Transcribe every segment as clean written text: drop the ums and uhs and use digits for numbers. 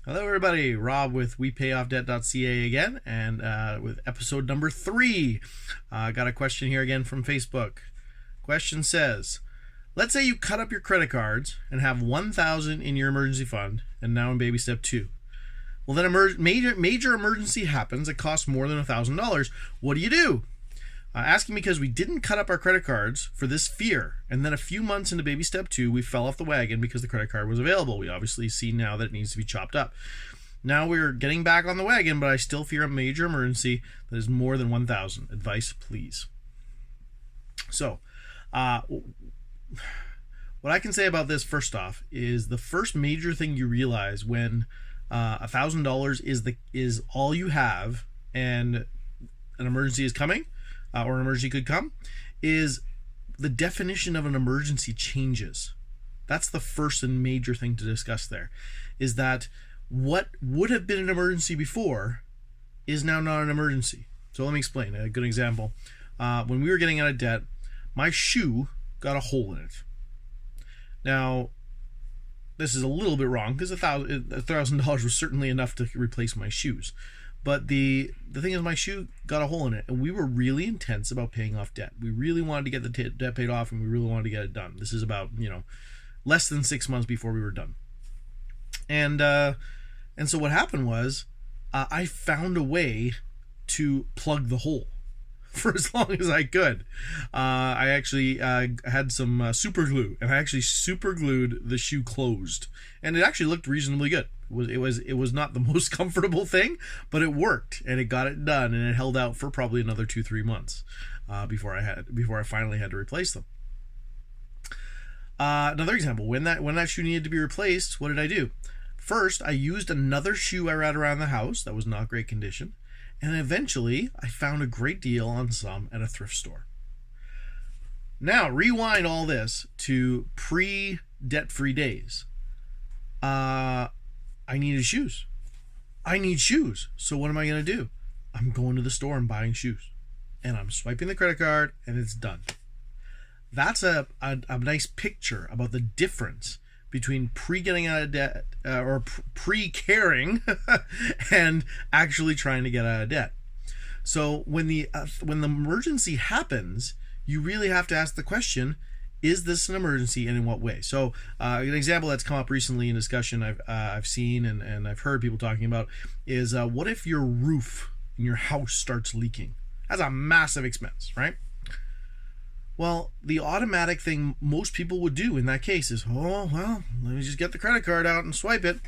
Hello, everybody. Rob with WePayOffDebt.ca again, and with episode number 3. Got a question here again from Facebook. Question says, let's say you cut up your credit cards and have $1,000 in your emergency fund, and now in baby step 2. Well, then a major emergency happens. It costs more than $1,000. What do? Asking because we didn't cut up our credit cards for this fear, and then a few months into baby step 2, we fell off the wagon because the credit card was available. We obviously see now that it needs to be chopped up. Now we're getting back on the wagon, but I still fear a major emergency that is more than $1,000. Advice, please. So, what I can say about this, first off, is the first major thing you realize when $1,000 is all you have and an emergency is coming, or an emergency could come, is the definition of an emergency changes. That's the first and major thing to discuss there, is that what would have been an emergency before is now not an emergency. So let me explain. A good example. When we were getting out of debt, my shoe got a hole in it. Now, this is a little bit wrong because $1,000 was certainly enough to replace my shoes. But the thing is, my shoe got a hole in it, and we were really intense about paying off debt. We really wanted to get the debt paid off, and we really wanted to get it done. This is about, less than 6 months before we were done. And so what happened was, I found a way to plug the hole for as long as I could. I actually had some super glue, and I actually super glued the shoe closed, and it actually looked reasonably good. It was not the most comfortable thing, but it worked, and it got it done, and it held out for probably another 2-3 months before I finally had to replace them. Another example, when that shoe needed to be replaced, what did I do? First, I used another shoe I had around the house that was not great condition, and eventually I found a great deal on some at a thrift store. Now, rewind all this to pre-debt-free days. I needed shoes. I need shoes. So what am I going to do? I'm going to the store and buying shoes. And I'm swiping the credit card, and it's done. That's a nice picture about the difference between pre-getting out of debt, or pre-caring, and actually trying to get out of debt. So when the emergency happens, you really have to ask the question, is this an emergency, and in what way? So an example that's come up recently in discussion I've seen and I've heard people talking about is what if your roof in your house starts leaking? That's a massive expense, right? Well, the automatic thing most people would do in that case is, oh, well, let me just get the credit card out and swipe it.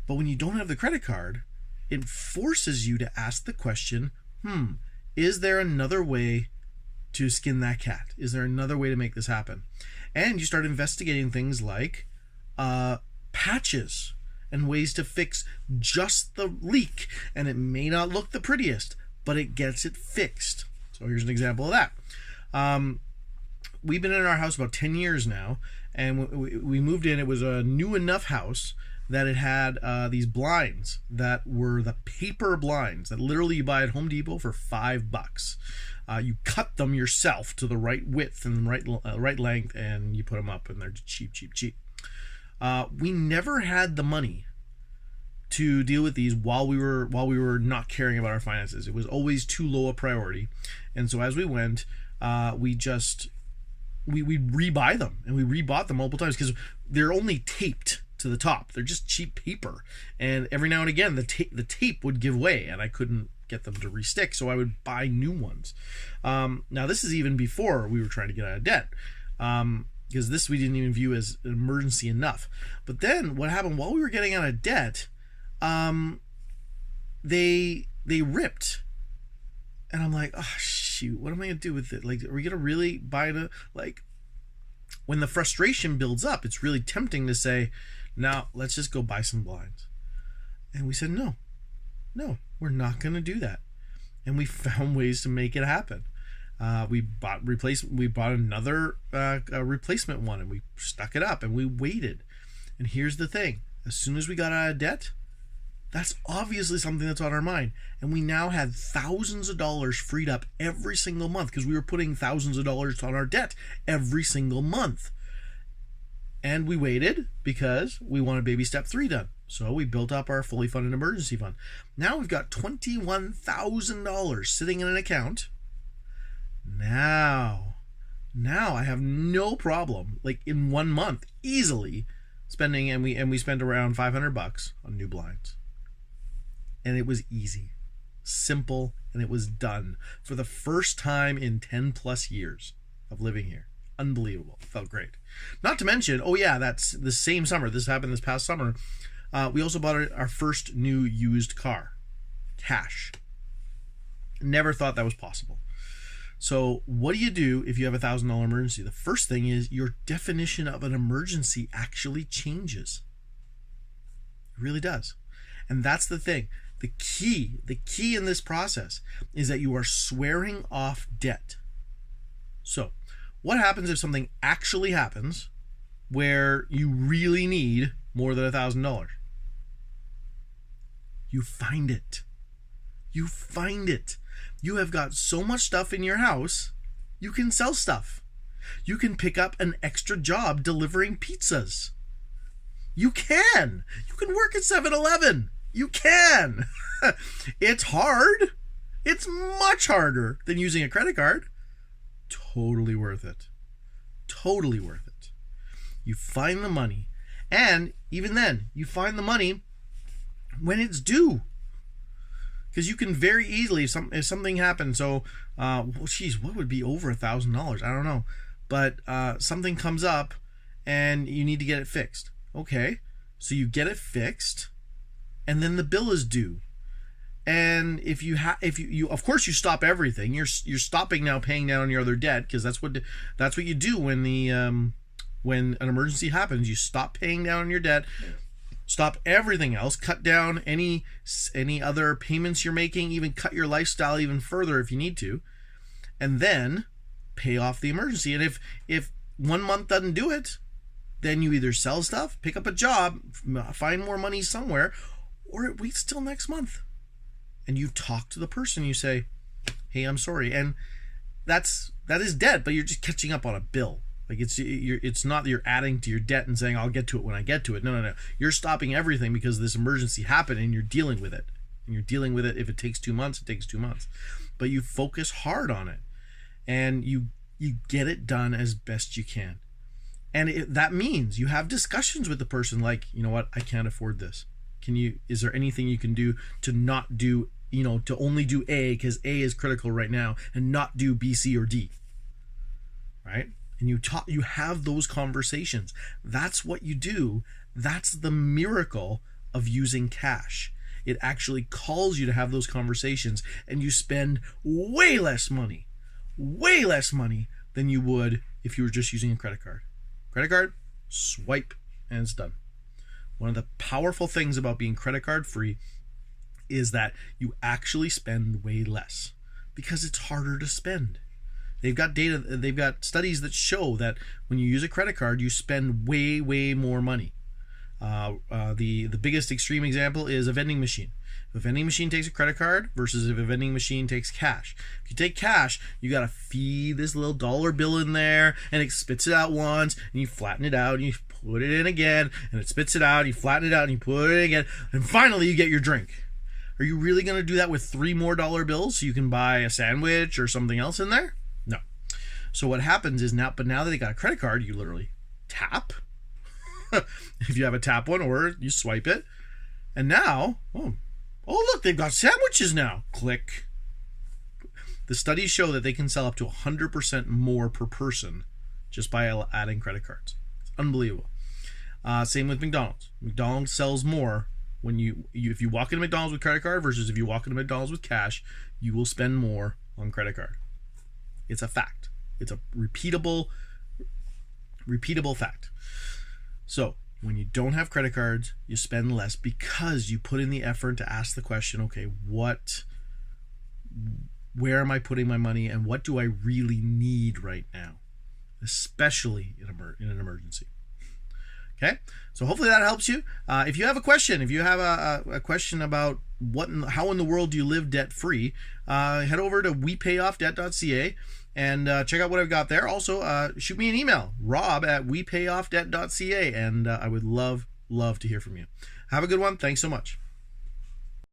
But when you don't have the credit card, it forces you to ask the question, is there another way to skin that cat? Is there another way to make this happen? And you start investigating things like patches and ways to fix just the leak. And it may not look the prettiest, but it gets it fixed. So here's an example of that. We've been in our house about 10 years now, and we moved in. It was a new enough house that it had these blinds that were the paper blinds that literally you buy at Home Depot for $5. You cut them yourself to the right width and right length, and you put them up, and they're cheap. We never had the money to deal with these while we were not caring about our finances. It was always too low a priority, and so as we went, we rebuy them, and we rebought them multiple times because they're only taped to the top. They're just cheap paper, and every now and again the tape would give way, and I couldn't get them to restick, so I would buy new ones. Now this is even before we were trying to get out of debt, because this we didn't even view as an emergency enough. But then what happened while we were getting out of debt, they ripped, and I'm like, oh shoot, what am I gonna do with it? Like, are we gonna really buy it? Like, when the frustration builds up, it's really tempting to say, now let's just go buy some blinds. And we said, no, we're not gonna do that. And we found ways to make it happen. We bought another replacement one, and we stuck it up, and we waited. And here's the thing: as soon as we got out of debt, that's obviously something that's on our mind. And we now had thousands of dollars freed up every single month because we were putting thousands of dollars on our debt every single month. And we waited because we wanted baby step 3 done. So we built up our fully funded emergency fund. Now we've got $21,000 sitting in an account. Now I have no problem, like in 1 month, easily spending, and we spent around $500 on new blinds. And it was easy, simple, and it was done for the first time in 10 plus years of living here. Unbelievable. Felt great. Not to mention, oh yeah, that's the same summer. This happened this past summer. We also bought our first new used car. Cash. Never thought that was possible. So what do you do if you have $1,000 emergency? The first thing is your definition of an emergency actually changes. It really does. And that's the thing. The key in this process is that you are swearing off debt. So what happens if something actually happens where you really need more than $1,000? You find it. You find it. You have got so much stuff in your house, you can sell stuff. You can pick up an extra job delivering pizzas. You can. You can work at 7-Eleven. You can. It's hard. It's much harder than using a credit card. Totally worth it. Totally worth it. You find the money. And even then, you find the money when it's due. Because you can very easily, if something happens, so, what would be over $1,000? I don't know. But something comes up and you need to get it fixed. Okay, so you get it fixed, and then the bill is due. And if you of course you stop everything. You're stopping now paying down your other debt, because that's what you do when when an emergency happens. You stop paying down your debt. Stop everything else, cut down any other payments you're making, even cut your lifestyle even further if you need to, and then pay off the emergency. And if 1 month doesn't do it, then you either sell stuff, pick up a job, find more money somewhere, or it waits till next month. And you talk to the person, you say, hey, I'm sorry. And that is debt, but you're just catching up on a bill. Like it's not that you're adding to your debt and saying I'll get to it when I get to it. No. You're stopping everything because this emergency happened and you're dealing with it. And you're dealing with it. If it takes 2 months, it takes 2 months. But you focus hard on it, and you get it done as best you can. And that means you have discussions with the person, like, you know what, I can't afford this. Is there anything you can do to not do, to only do A, because A is critical right now, and not do B, C, or D, right? And you have those conversations. That's what you do. That's the miracle of using cash. It actually calls you to have those conversations, and you spend way less money than you would if you were just using a credit card. Credit card, swipe, and it's done. One of the powerful things about being credit card free is that you actually spend way less because it's harder to spend. They've got data, they've got studies that show that when you use a credit card, you spend way, way more money. The biggest extreme example is a vending machine. If a vending machine takes a credit card versus if a vending machine takes cash. If you take cash, you got to feed this little dollar bill in there, and it spits it out once, and you flatten it out, and you put it in again, and it spits it out, you flatten it out, and you put it in again, and finally you get your drink. Are you really going to do that with 3 more dollar bills so you can buy a sandwich or something else in there? No. So what happens is now that they got a credit card, you literally tap. If you have a tap one, or you swipe it, and now, oh look, they've got sandwiches now. Click. The studies show that they can sell up to 100% more per person just by adding credit cards. It's unbelievable. Same with McDonald's. McDonald's sells more when if you walk into McDonald's with credit card versus if you walk into McDonald's with cash, you will spend more on credit card. It's a fact. It's a repeatable fact. So when you don't have credit cards, you spend less because you put in the effort to ask the question, okay, where am I putting my money, and what do I really need right now, especially in an emergency? Okay, so hopefully that helps you. If you have a question, if you have a question about how in the world do you live debt free, head over to wepayoffdebt.ca And check out what I've got there. Also, shoot me an email, rob@wepayoffdebt.ca, and I would love to hear from you. Have a good one. Thanks so much.